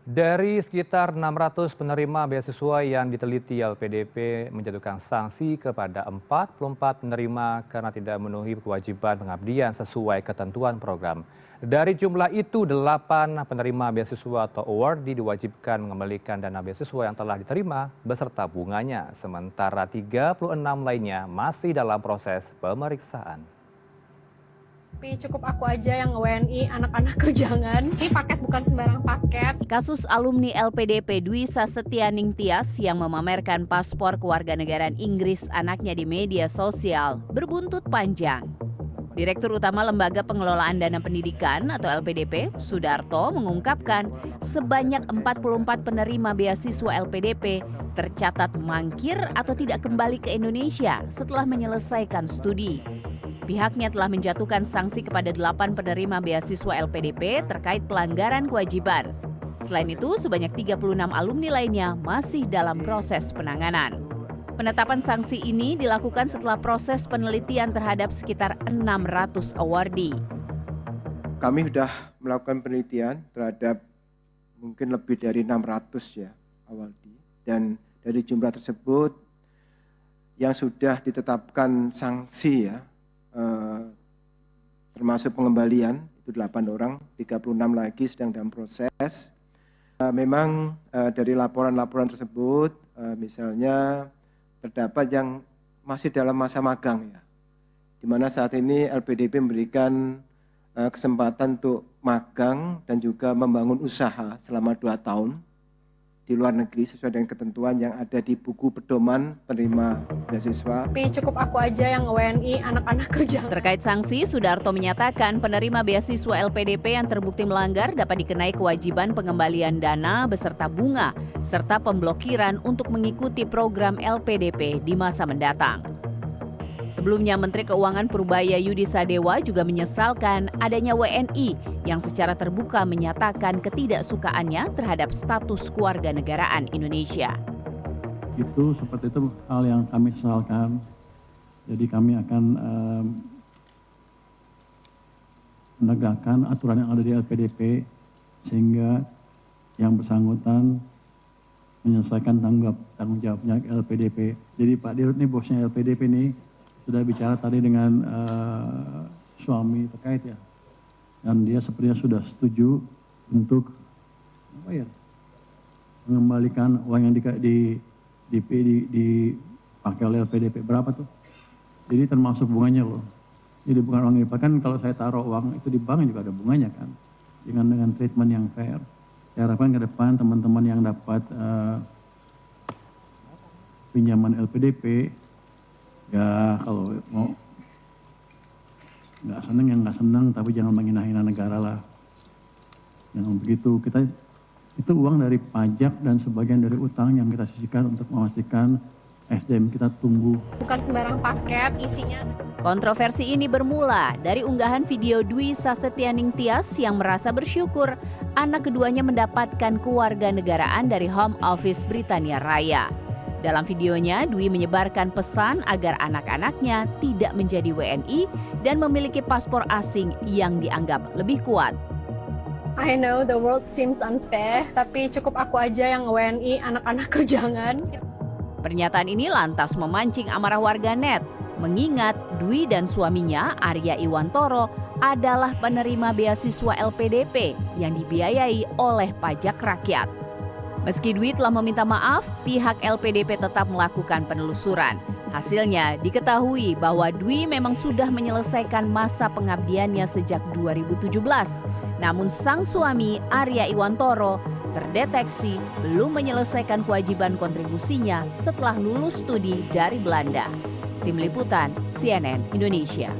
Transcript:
Dari sekitar 600 penerima beasiswa yang diteliti LPDP menjatuhkan sanksi kepada 44 penerima karena tidak memenuhi kewajiban pengabdian sesuai ketentuan program. Dari jumlah itu, 8 penerima beasiswa atau awardee diwajibkan mengembalikan dana beasiswa yang telah diterima beserta bunganya, sementara 36 lainnya masih dalam proses pemeriksaan. Tapi cukup aku aja yang WNI, anak-anakku jangan. Ini paket bukan sembarang paket. Kasus alumni LPDP Dwi Sasetianing Tias yang memamerkan paspor kewarganegaraan Inggris anaknya di media sosial berbuntut panjang. Direktur Utama Lembaga Pengelolaan Dana Pendidikan atau LPDP, Sudarto, mengungkapkan sebanyak 44 penerima beasiswa LPDP tercatat mangkir atau tidak kembali ke Indonesia setelah menyelesaikan studi. Pihaknya telah menjatuhkan sanksi kepada 8 penerima beasiswa LPDP terkait pelanggaran kewajiban. Selain itu, sebanyak 36 alumni lainnya masih dalam proses penanganan. Penetapan sanksi ini dilakukan setelah proses penelitian terhadap sekitar 600 awardee. Kami sudah melakukan penelitian terhadap mungkin lebih dari 600 ya awardee. Dan dari jumlah tersebut yang sudah ditetapkan sanksi ya, termasuk pengembalian itu 8 orang, 36 lagi sedang dalam proses. Memang dari laporan-laporan tersebut misalnya terdapat yang masih dalam masa magang ya, di mana saat ini LPDP memberikan kesempatan untuk magang dan juga membangun usaha selama 2 tahun di luar negeri sesuai dengan ketentuan yang ada di buku pedoman penerima beasiswa. Tapi cukup aku aja yang WNI, anak-anakku jangan. Terkait sanksi, Sudarto menyatakan penerima beasiswa LPDP yang terbukti melanggar dapat dikenai kewajiban pengembalian dana beserta bunga serta pemblokiran untuk mengikuti program LPDP di masa mendatang. Sebelumnya, Menteri Keuangan Purbaya Yudi Sadewa juga menyesalkan adanya WNI yang secara terbuka menyatakan ketidaksukaannya terhadap status kewarganegaraan Indonesia. Itu seperti itu hal yang kami sesalkan. Jadi kami akan menegakkan aturan yang ada di LPDP sehingga yang bersangkutan menyelesaikan tanggung jawabnya LPDP. Jadi Pak Dirut ini bosnya LPDP ini sudah bicara tadi dengan suami terkait ya, dan dia sepertinya sudah setuju untuk mengembalikan uang yang dipakai oleh LPDP. Berapa tuh? Jadi termasuk bunganya loh. Jadi bukan uang dipakai, kan kalau saya taruh uang itu di bank juga ada bunganya kan, dengan treatment yang fair. Saya harapkan ke depan teman-teman yang dapat pinjaman LPDP, ya kalau mau nggak seneng ya nggak seneng, tapi jangan menghina-hina negara lah. Jangan begitu. Itu uang dari pajak dan sebagian dari utang yang kita sisihkan untuk memastikan SDM kita tumbuh. Bukan sembarang paket isinya. Kontroversi ini bermula dari unggahan video Dwi Sasetianing Tias yang merasa bersyukur anak keduanya mendapatkan kewarganegaraan dari Home Office Britania Raya. Dalam videonya, Dwi menyebarkan pesan agar anak-anaknya tidak menjadi WNI dan memiliki paspor asing yang dianggap lebih kuat. I know the world seems unfair, tapi cukup aku aja yang WNI, anak-anakku jangan. Pernyataan ini lantas memancing amarah warganet, mengingat Dwi dan suaminya Arya Iwantoro adalah penerima beasiswa LPDP yang dibiayai oleh pajak rakyat. Meski Dwi telah meminta maaf, pihak LPDP tetap melakukan penelusuran. Hasilnya diketahui bahwa Dwi memang sudah menyelesaikan masa pengabdiannya sejak 2017. Namun sang suami Arya Iwantoro terdeteksi belum menyelesaikan kewajiban kontribusinya setelah lulus studi dari Belanda. Tim Liputan CNN Indonesia.